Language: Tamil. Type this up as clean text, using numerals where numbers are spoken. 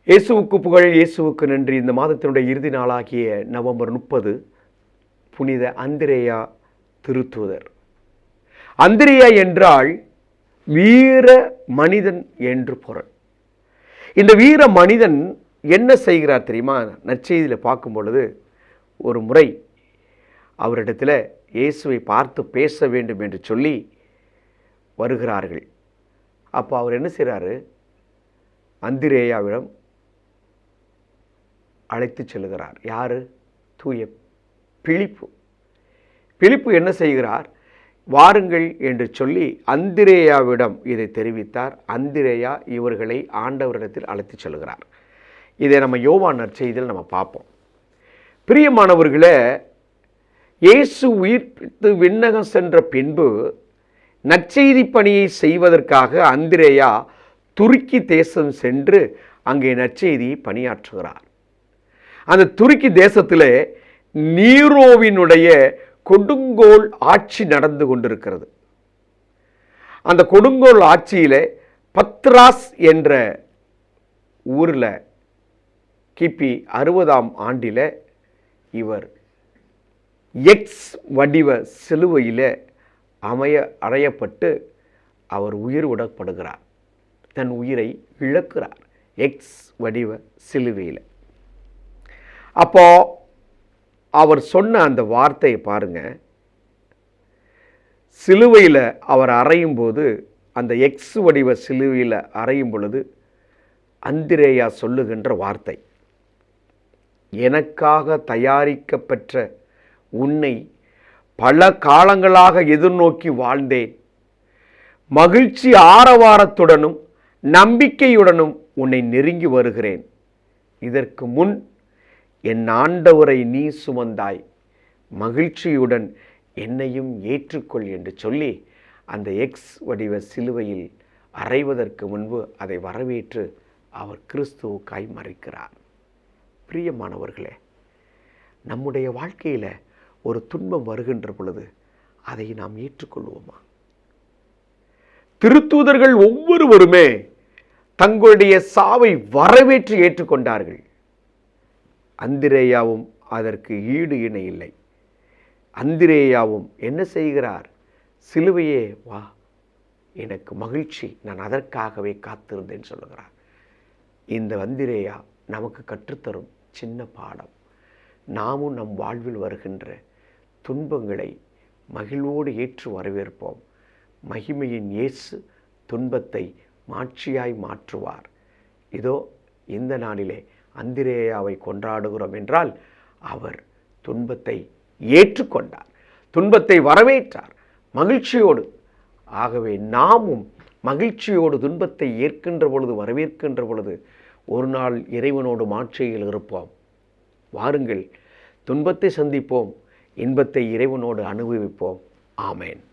இயேசுவுக்கு புகழ், இயேசுவுக்கு நன்றி. இந்த மாதத்தினுடைய இறுதி நாளாகிய நவம்பர் 30 புனித அந்திரேயா திருத்தூதர். அந்திரேயா என்றால் வீர மனிதன் என்று பொருள். இந்த வீர மனிதன் என்ன செய்கிறார் தெரியுமா? நற்செய்தியில் பார்க்கும் பொழுது ஒரு முறை அவரிடத்தில் இயேசுவை பார்த்து பேச வேண்டும் என்று சொல்லி வருகிறார்கள். அப்போ அவர் என்ன செய்கிறாரு? அந்திரேயாவிடம் அழைத்து செல்கிறார். யார்? தூய பிலிப்பு. பிலிப்பு என்ன செய்கிறார்? வாருங்கள் என்று சொல்லி அந்திரேயாவிடம் இதை தெரிவித்தார். அந்திரேயா இவர்களை ஆண்டவரிடத்தில் அழைத்து செல்கிறார். இதை நம்ம யோவான் நற்செய்தியில் நம்ம பார்ப்போம். பிரியமானவர்களே, இயேசு உயிர்ப்பித்து விண்ணகம் சென்ற பின்பு நற்செய்தி பணியை செய்வதற்காக அந்திரேயா துருக்கி தேசம் சென்று அங்கே நற்செய்தியை பணியாற்றுகிறார். அந்த துருக்கி தேசத்திலே நீரோவினுடைய கொடுங்கோல் ஆட்சி நடந்து கொண்டிருக்கிறது. அந்த கொடுங்கோல் ஆட்சியிலே பத்ராஸ் என்ற ஊரில் கிபி 60ஆம் ஆண்டில் இவர் எக்ஸ் வடிவ சிலுவையில் அறையப்பட்டு அவர் உயிர் விடப்படுகிறார். தன் உயிரை இழக்கிறார் எக்ஸ் வடிவ சிலுவையில். அப்போ அவர் சொன்ன அந்த வார்த்தையை பாருங்க. சிலுவையில் அவர் அறையும் போது, அந்த எக்ஸ் வடிவ சிலுவையில் அறையும் பொழுது அந்திரேயா சொல்லுகின்ற வார்த்தை, எனக்காக தயாரிக்கப்பெற்ற உன்னை பல காலங்களாக எதிர்நோக்கி வாழ்ந்தேன். மகிழ்ச்சி ஆரவாரத்துடனும் நம்பிக்கையுடனும் உன்னை நெருங்கி வருகிறேன். இதற்கு முன் என் ஆண்டவரை நீ சுமந்தாய், மகிழ்ச்சியுடன் என்னையும் ஏற்றுக்கொள் என்று சொல்லி அந்த எக்ஸ் வடிவ சிலுவையில் அறைவதற்கு முன்பு அதை வரவேற்று அவர் கிறிஸ்துவுக்காய் மறிக்கிறார். பிரியமானவர்களே, நம்முடைய வாழ்க்கையில் ஒரு துன்பம் வருகின்ற பொழுது அதை நாம் ஏற்றுக்கொள்வோமா? திருத்தூதர்கள் ஒவ்வொருவருமே தங்களுடைய சாவை வரவேற்று ஏற்றுக்கொண்டார்கள். அந்திரேயாவும் அதற்கு ஈடு இணை இல்லை. அந்திரேயாவும் என்ன செய்கிறார்? சிலுவையே வா, எனக்கு மகிழ்ச்சி, நான் அதற்காகவே காத்திருந்தேன் சொல்லுகிறார். இந்த அந்திரேயா நமக்கு கற்றுத்தரும் சின்ன பாடம். நாமும் நம் வாழ்வில் வருகின்ற துன்பங்களை மகிழ்வோடு ஏற்று வரவேற்போம். மகிமையின் இயேசு துன்பத்தை மாட்சியாய் மாற்றுவார். இதோ இந்த நாளிலே அந்திரேயாவை கொண்டாடுகிறோம் என்றால் அவர் துன்பத்தை ஏற்றுக்கொண்டார், துன்பத்தை வரவேற்றார் மகிழ்ச்சியோடு. ஆகவே நாமும் மகிழ்ச்சியோடு துன்பத்தை ஏற்கின்ற பொழுது, வரவேற்கின்ற பொழுது ஒரு நாள் இறைவனோடு மாட்சியில் இருப்போம். வாருங்கள், துன்பத்தை சந்திப்போம், இன்பத்தை இறைவனோடு அனுபவிப்போம். ஆமேன்.